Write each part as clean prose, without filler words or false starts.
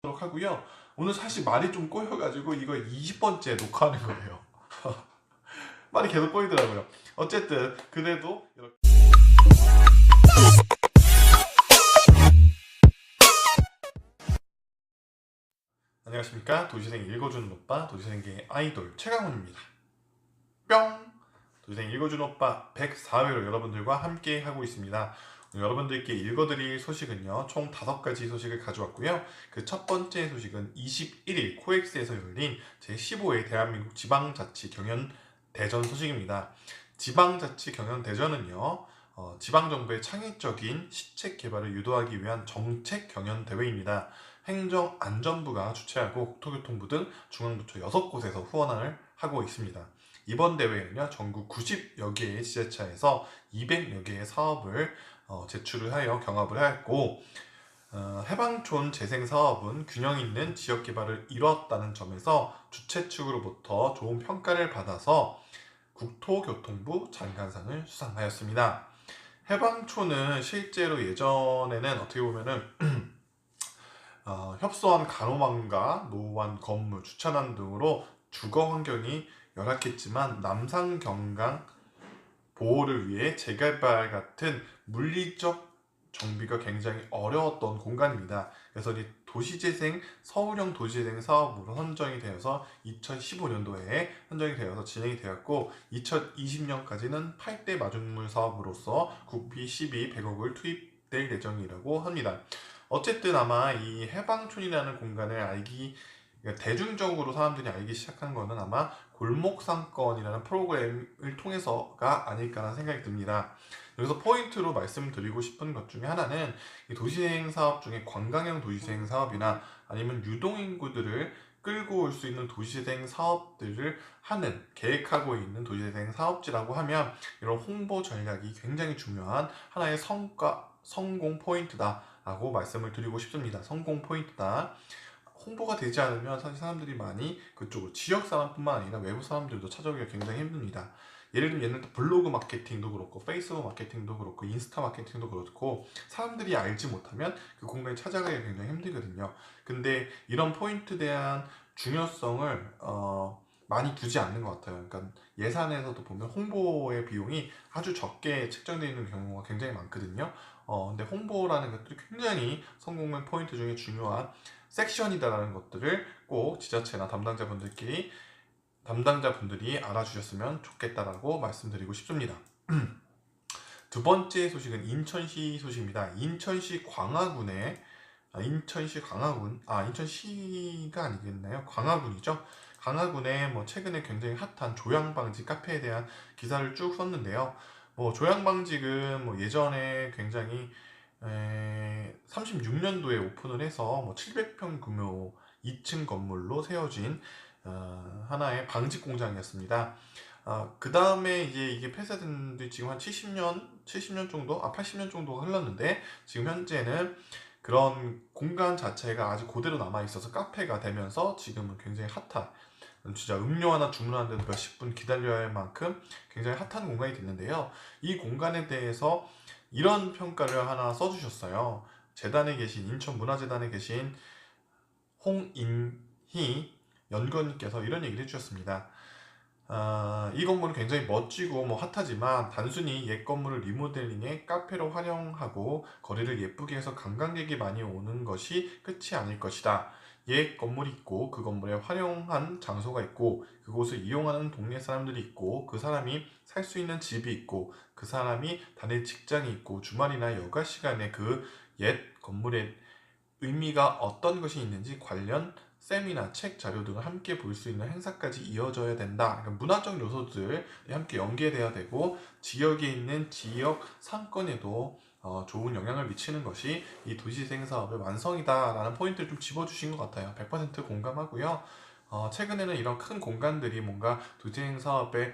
하고요. 오늘 사실 말이 좀 꼬여가지고 이거 20번째 녹화하는 거예요. 말이 계속 꼬이더라고요. 어쨌든 그래도 이렇게 안녕하십니까. 도시생 읽어주는 오빠 도시생계의 아이돌 최강훈입니다. 뿅! 도시생 읽어주는 오빠 104회로 여러분들과 함께 하고 있습니다. 여러분들께 읽어드릴 소식은요, 총 5가지 소식을 가져왔고요. 그 첫 번째 소식은 21일 코엑스에서 열린 제15회 대한민국 지방자치경연대전 소식입니다. 지방자치경연대전은요, 지방정부의 창의적인 시책 개발을 유도하기 위한 정책 경연 대회입니다. 행정안전부가 주최하고 국토교통부 등 중앙부처 6곳에서 후원을 하고 있습니다. 이번 대회는요, 전국 90여 개의 지자체에서 200여 개의 사업을 제출을 하여 경합을 하였고, 해방촌 재생사업은 균형 있는 지역개발을 이뤘다는 점에서 주최 측으로부터 좋은 평가를 받아서 국토교통부 장관상을 수상하였습니다. 해방촌은 실제로 예전에는 어떻게 보면은 협소한 간호망과 노후한 건물, 주차장 등으로 주거 환경이 열악했지만 남산 경강 보호를 위해 재개발 같은 물리적 정비가 굉장히 어려웠던 공간입니다. 그래서 이 도시재생, 서울형 도시재생 사업으로 선정이 되어서 2015년도에 선정이 되어서 진행이 되었고, 2020년까지는 8대 마중물 사업으로서 국비 100억을 투입될 예정이라고 합니다. 어쨌든 아마 이 해방촌이라는 공간을 그러니까 대중적으로 사람들이 알기 시작한 거는 아마 골목상권이라는 프로그램을 통해서가 아닐까라는 생각이 듭니다. 여기서 포인트로 말씀드리고 싶은 것 중에 하나는 이 도시재생 사업 중에 관광형 도시재생 사업이나 아니면 유동인구들을 끌고 올 수 있는 도시재생 사업들을 계획하고 있는 도시재생 사업지라고 하면 이런 홍보 전략이 굉장히 중요한 하나의 성공 포인트다라고 말씀을 드리고 싶습니다. 성공 포인트다. 홍보가 되지 않으면 사실 사람들이 많이 그쪽으로, 지역 사람뿐만 아니라 외부 사람들도 찾아오기가 굉장히 힘듭니다. 예를 들면 옛날 블로그 마케팅도 그렇고 페이스북 마케팅도 그렇고 인스타 마케팅도 그렇고 사람들이 알지 못하면 그 공간에 찾아가기가 굉장히 힘들거든요. 근데 이런 포인트에 대한 중요성을 많이 두지 않는 것 같아요. 그러니까 예산에서도 보면 홍보의 비용이 아주 적게 책정되어 있는 경우가 굉장히 많거든요. 근데 홍보라는 것들이 굉장히 성공의 포인트 중에 중요한 섹션이다라는 것들을 꼭 지자체나 담당자분들이 알아주셨으면 좋겠다라고 말씀드리고 싶습니다. 두 번째 소식은 인천시 소식입니다. 인천시가 아니겠나요? 광화군이죠. 광화군에 최근에 굉장히 핫한 조양방직 카페에 대한 기사를 쭉 썼는데요. 조양방직은 예전에 굉장히 36년도에 오픈을 해서 700평 규모 2층 건물로 세워진 하나의 방직 공장이었습니다. 그 다음에 이게 폐쇄된 뒤 지금 한 70년 정도, 80년 정도가 흘렀는데, 지금 현재는 그런 공간 자체가 아직 그대로 남아있어서 카페가 되면서 지금은 굉장히 핫한, 진짜 음료 하나 주문하는데도 몇십 분 기다려야 할 만큼 굉장히 핫한 공간이 됐는데요. 이 공간에 대해서 이런 평가를 하나 써주셨어요. 인천문화재단에 계신 홍인희 연구원님께서 이런 얘기를 해주셨습니다. 이 건물은 굉장히 멋지고 핫하지만 단순히 옛 건물을 리모델링해 카페로 활용하고 거리를 예쁘게 해서 관광객이 많이 오는 것이 끝이 아닐 것이다. 옛 건물이 있고 그 건물에 활용한 장소가 있고 그곳을 이용하는 동네 사람들이 있고 그 사람이 살 수 있는 집이 있고 그 사람이 다닐 직장이 있고 주말이나 여가 시간에 그 옛 건물의 의미가 어떤 것이 있는지 관련 세미나, 책, 자료 등을 함께 볼 수 있는 행사까지 이어져야 된다. 그러니까 문화적 요소들이 함께 연계돼야 되고 지역에 있는 지역 상권에도 좋은 영향을 미치는 것이 이 도시재생 사업의 완성이다라는 포인트를 좀 집어주신 것 같아요. 100% 공감하고요. 최근에는 이런 큰 공간들이 뭔가 도시재생 사업의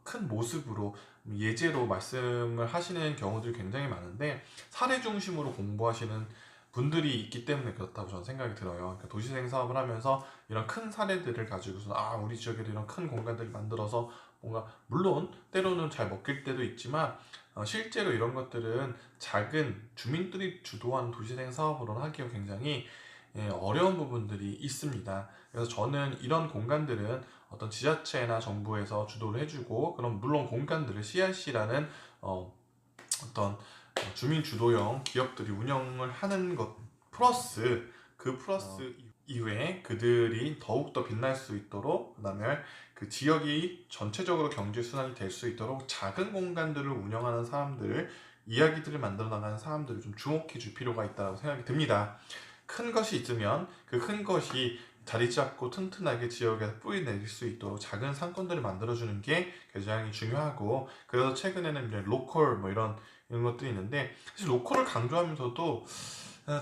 큰 모습으로 예제로 말씀을 하시는 경우들이 굉장히 많은데 사례 중심으로 공부하시는 분들이 있기 때문에 그렇다고 저는 생각이 들어요. 그러니까 도시재생 사업을 하면서 이런 큰 사례들을 가지고서 우리 지역에도 이런 큰 공간들을 만들어서 뭔가, 물론 때로는 잘 먹힐 때도 있지만 실제로 이런 것들은 작은 주민들이 주도한 도시재생 사업으로는 하기가 굉장히 어려운 부분들이 있습니다. 그래서 저는 이런 공간들은 어떤 지자체나 정부에서 주도를 해주고, 그럼 물론 공간들을 CRC라는 어떤 주민 주도형 기업들이 운영을 하는 것 플러스 그 플러스 이후에 그들이 더욱더 빛날 수 있도록, 그 다음에 그 지역이 전체적으로 경제 순환이 될 수 있도록 작은 공간들을 운영하는 사람들, 이야기들을 만들어 나가는 사람들을 좀 주목해 줄 필요가 있다고 생각이 듭니다. 큰 것이 있으면 그 큰 것이 자리 잡고 튼튼하게 지역에 뿌리 내릴 수 있도록 작은 상권들을 만들어주는 게 굉장히 중요하고, 그래서 최근에는 이제 로컬 뭐 이런 것들이 있는데, 사실 로컬을 강조하면서도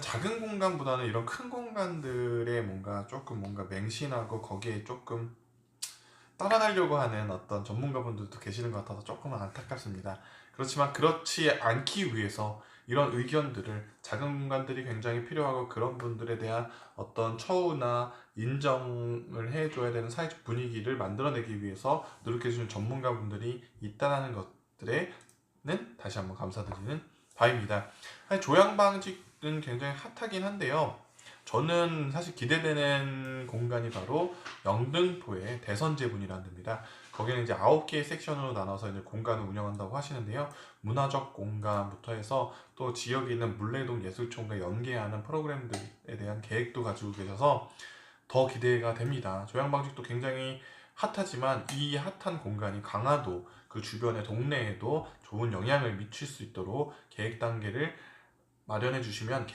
작은 공간보다는 이런 큰 공간들에 뭔가 맹신하고 거기에 조금 따라가려고 하는 어떤 전문가분들도 계시는 것 같아서 조금은 안타깝습니다. 그렇지만 그렇지 않기 위해서 이런 의견들을, 작은 공간들이 굉장히 필요하고 그런 분들에 대한 어떤 처우나 인정을 해줘야 되는 사회적 분위기를 만들어내기 위해서 노력해주는 전문가분들이 있다는 것들에는 다시 한번 감사드리는 바입니다. 조양방직은 굉장히 핫하긴 한데요. 저는 사실 기대되는 공간이 바로 영등포의 대선제분이라는 데입니다. 거기는 이제 9개의 섹션으로 나눠서 이제 공간을 운영한다고 하시는데요. 문화적 공간부터 해서 또 지역에 있는 물레동 예술촌과 연계하는 프로그램들에 대한 계획도 가지고 계셔서 더 기대가 됩니다. 조양방직도 굉장히 핫하지만 이 핫한 공간이 강화도 그 주변의 동네에도 좋은 영향을 미칠 수 있도록 계획을 마련해 주시면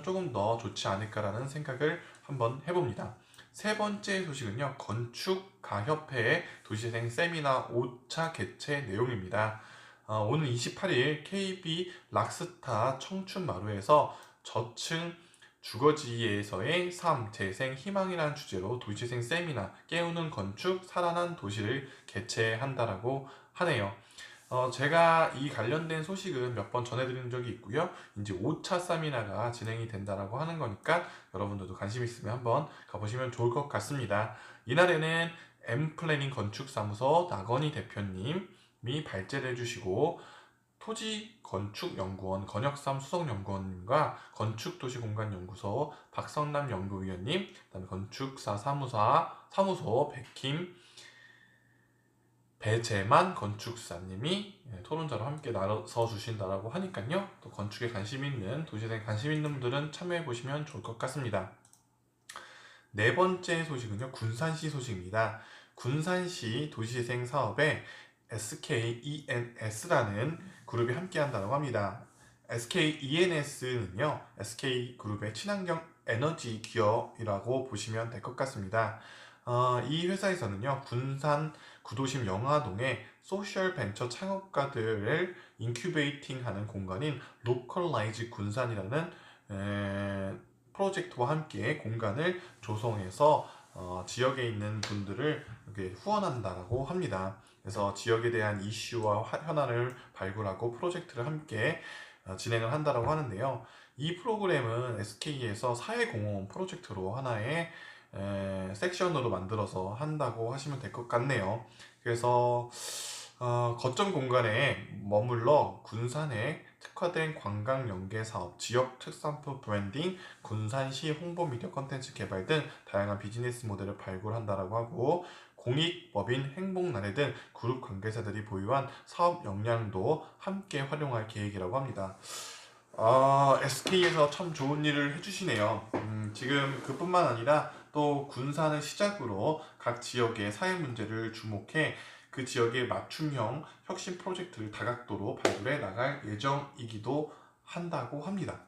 조금 더 좋지 않을까라는 생각을 한번 해봅니다. 세 번째 소식은요, 건축가협회의 도시재생 세미나 5차 개최 내용입니다. 오늘 28일 KB 락스타 청춘마루에서 저층 주거지에서의 삶, 재생, 희망이라는 주제로 도시재생 세미나 깨우는 건축, 살아난 도시를 개최한다라고 하네요. 제가 이 관련된 소식은 몇 번 전해드린 적이 있고요. 이제 5차 세미나가 진행이 된다라고 하는 거니까 여러분들도 관심 있으면 한번 가보시면 좋을 것 같습니다. 이날에는 M플래닝 건축사무소 나건희 대표님이 발제를 해주시고, 토지건축연구원 건혁삼 수석연구원님과 건축도시공간연구소 박성남 연구위원님, 그다음에 건축사 사무소 백힘 배재만 건축사님이 토론자로 함께 나서 주신다라고 하니까요. 또 건축에 관심 있는, 도시재생에 관심 있는 분들은 참여해 보시면 좋을 것 같습니다. 네 번째 소식은요, 군산시 소식입니다. 군산시 도시재생 사업에 SKENS라는 그룹이 함께 한다고 합니다. SKENS는요, SK그룹의 친환경 에너지 기업이라고 보시면 될 것 같습니다. 이 회사에서는요, 군산 구도심 영화동에 소셜 벤처 창업가들을 인큐베이팅하는 공간인 로컬라이즈 군산이라는 프로젝트와 함께 공간을 조성해서 지역에 있는 분들을 이렇게 후원한다고 합니다. 그래서 지역에 대한 이슈와 현안을 발굴하고 프로젝트를 함께 진행을 한다고 하는데요. 이 프로그램은 SK에서 사회공헌 프로젝트로 하나의 섹션으로 만들어서 한다고 하시면 될 것 같네요. 그래서 거점 공간에 머물러 군산에 특화된 관광 연계 사업, 지역 특산품 브랜딩, 군산시 홍보 미디어 콘텐츠 개발 등 다양한 비즈니스 모델을 발굴한다라고 하고, 공익법인 행복나래 등 그룹 관계자들이 보유한 사업 역량도 함께 활용할 계획이라고 합니다. SK에서 참 좋은 일을 해주시네요. 지금 그뿐만 아니라 또 군산을 시작으로 각 지역의 사회 문제를 주목해 그 지역의 맞춤형 혁신 프로젝트를 다각도로 발굴해 나갈 예정이기도 한다고 합니다.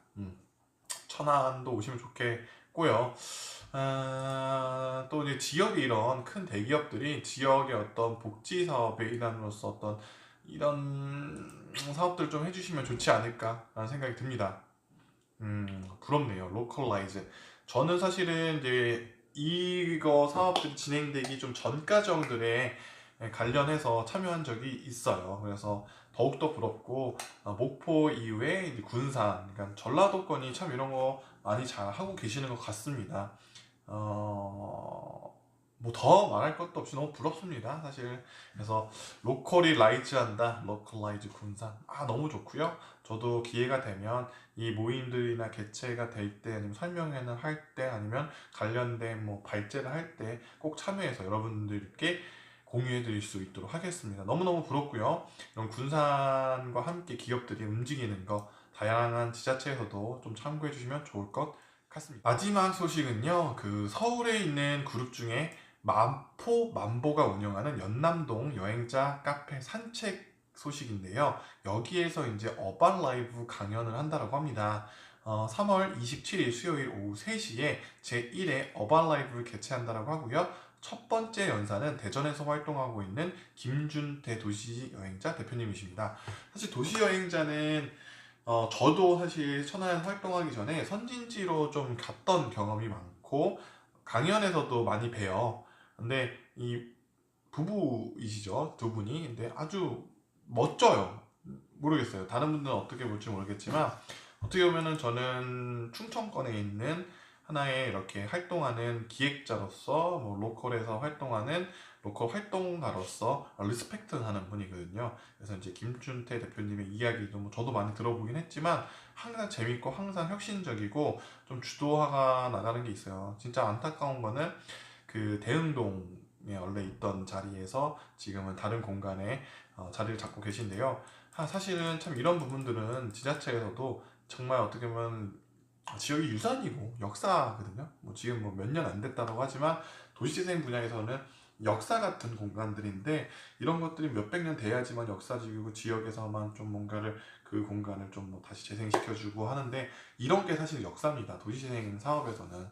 천안도 오시면 좋겠고요. 또 이제 지역의 이런 큰 대기업들이 지역의 어떤 복지 사업의 일환으로서 어떤 이런 사업들 좀 해주시면 좋지 않을까라는 생각이 듭니다. 부럽네요. 로컬라이즈. 저는 사실은 이제 이거 사업들이 진행되기 좀 전과정들에 관련해서 참여한 적이 있어요. 그래서 더욱더 부럽고, 목포 이후에 이제 군산, 그러니까 전라도권이 참 이런 거 많이 잘 하고 계시는 것 같습니다. 뭐 더 말할 것도 없이 너무 부럽습니다, 사실. 그래서 로컬이 라이즈한다, 로컬라이즈 군산. 너무 좋고요. 저도 기회가 되면 이 모임들이나 개최가 될 때, 아니면 설명회를 할 때, 아니면 관련된 뭐 발제를 할 때 꼭 참여해서 여러분들께 공유해 드릴 수 있도록 하겠습니다. 너무너무 부럽고요. 이런 군산과 함께 기업들이 움직이는 거, 다양한 지자체에서도 좀 참고해 주시면 좋을 것 같습니다. 마지막 소식은요, 그 서울에 있는 그룹 중에 만포 만보가 운영하는 연남동 여행자 카페 산책 소식인데요. 여기에서 이제 어반 라이브 강연을 한다라고 합니다. 3월 27일 수요일 오후 3시에 제1회 어반 라이브를 개최한다라고 하고요. 첫 번째 연사는 대전에서 활동하고 있는 김준태 도시여행자 대표님이십니다. 사실 도시여행자는 저도 사실 천안 활동하기 전에 선진지로 좀 갔던 경험이 많고 강연에서도 많이 봬요. 근데 이 부부이시죠, 두 분이. 근데 아주 멋져요. 모르겠어요. 다른 분들은 어떻게 볼지 모르겠지만 어떻게 보면은 저는 충청권에 있는 하나의 이렇게 활동하는 기획자로서, 뭐 로컬에서 활동하는 로컬 활동가로서 리스펙트하는 분이거든요. 그래서 이제 김준태 대표님의 이야기도 뭐 저도 많이 들어보긴 했지만 항상 재밌고 항상 혁신적이고 좀 주도하가 나가는 게 있어요. 진짜 안타까운 거는 그 대흥동에 원래 있던 자리에서 지금은 다른 공간에 자리를 잡고 계신데요. 사실은 참 이런 부분들은 지자체에서도 정말 어떻게 보면 지역이 유산이고 역사거든요. 뭐 지금 뭐 몇 년 안 됐다고 하지만 도시재생 분야에서는 역사 같은 공간들인데, 이런 것들이 몇백 년 돼야지만 역사지고 지역에서만 좀 뭔가를 그 공간을 좀 뭐 다시 재생시켜주고 하는데, 이런 게 사실 역사입니다. 도시재생 사업에서는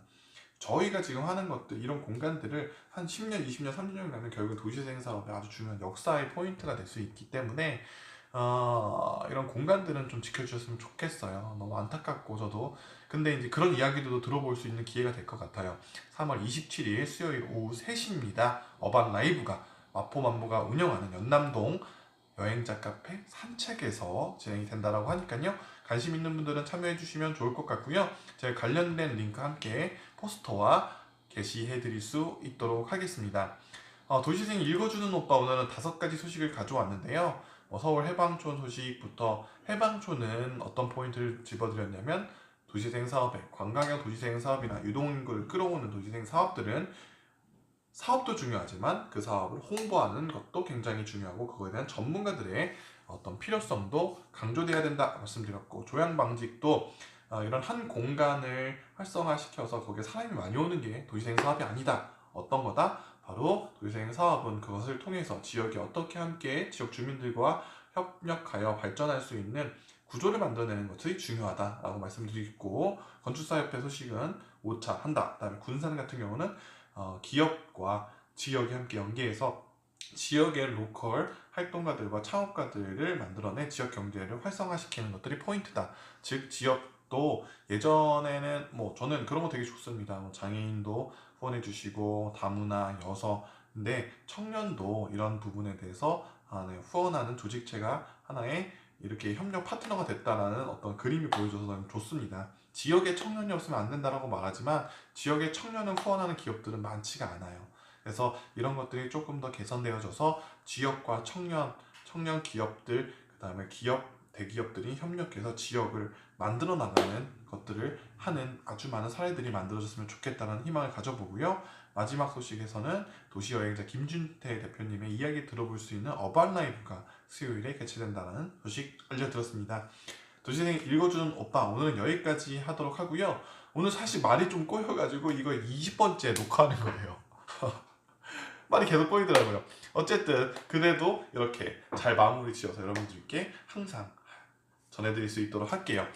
저희가 지금 하는 것들, 이런 공간들을 한 10년, 20년, 30년 가면 결국 도시재생 사업의 아주 중요한 역사의 포인트가 될 수 있기 때문에 이런 공간들은 좀 지켜주셨으면 좋겠어요. 너무 안타깝고 저도. 근데 이제 그런 이야기도 들어볼 수 있는 기회가 될 것 같아요. 3월 27일 수요일 오후 3시입니다. 어반 라이브가 마포만보가 운영하는 연남동 여행자 카페 산책에서 진행이 된다라고 하니까요. 관심 있는 분들은 참여해 주시면 좋을 것 같고요. 제가 관련된 링크 함께 포스터와 게시해 드릴 수 있도록 하겠습니다. 도시생 읽어주는 오빠, 오늘은 5가지 소식을 가져왔는데요. 서울 해방촌 소식부터, 해방촌은 어떤 포인트를 집어드렸냐면, 도시생 사업에 관광형 도시생 사업이나 유동인구를 끌어오는 도시생 사업들은 사업도 중요하지만 그 사업을 홍보하는 것도 굉장히 중요하고, 그거에 대한 전문가들의 어떤 필요성도 강조돼야 된다 말씀드렸고, 조양방직도 이런 한 공간을 활성화시켜서 거기에 사람이 많이 오는 게 도시생 사업이 아니다. 어떤 거다? 바로 도시생 사업은 그것을 통해서 지역이 어떻게 함께 지역 주민들과 협력하여 발전할 수 있는 구조를 만들어내는 것이 중요하다라고 말씀드리고, 건축사협회 소식은 5차 한다. 그다음에 군산 같은 경우는 기업과 지역이 함께 연계해서 지역의 로컬 활동가들과 창업가들을 만들어내 지역 경제를 활성화시키는 것들이 포인트다. 즉 지역도 예전에는 뭐 저는 그런 거 되게 좋습니다. 뭐 장애인도 후원해 주시고 다문화 여성, 근데 청년도 이런 부분에 대해서 후원하는 조직체가 하나의 이렇게 협력 파트너가 됐다라는 어떤 그림이 보여줘서 너무 좋습니다. 지역에 청년이 없으면 안 된다라고 말하지만 지역의 청년을 후원하는 기업들은 많지가 않아요. 그래서 이런 것들이 조금 더 개선되어져서 지역과 청년 기업들, 그 다음에 기업, 대기업들이 협력해서 지역을 만들어 나가는 것들을 하는 아주 많은 사례들이 만들어졌으면 좋겠다는 희망을 가져보고요. 마지막 소식에서는 도시여행자 김준태 대표님의 이야기 들어볼 수 있는 어반 라이브가 수요일에 개최된다는 소식 알려드렸습니다. 도시생 읽어주는 오빠, 오늘은 여기까지 하도록 하고요. 오늘 사실 말이 좀 꼬여가지고 이거 20번째 녹화하는 거예요. 말이 계속 꼬이더라고요. 어쨌든 그래도 이렇게 잘 마무리 지어서 여러분들께 항상 전해드릴 수 있도록 할게요.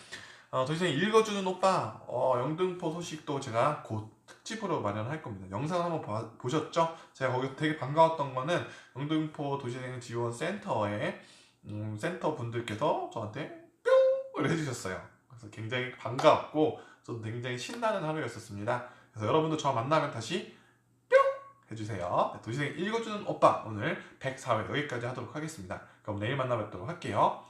도시생 읽어주는 오빠, 영등포 소식도 제가 곧 특집으로 마련할 겁니다. 영상 한번 보셨죠? 제가 거기서 되게 반가웠던 거는 영등포 도시생 지원 센터에 센터 분들께서 저한테 뿅을 해주셨어요. 그래서 굉장히 반가웠고 저도 굉장히 신나는 하루였었습니다. 그래서 여러분도 저 만나면 다시 뿅 해주세요. 도시생 읽어주는 오빠, 오늘 104회 여기까지 하도록 하겠습니다. 그럼 내일 만나 뵙도록 할게요.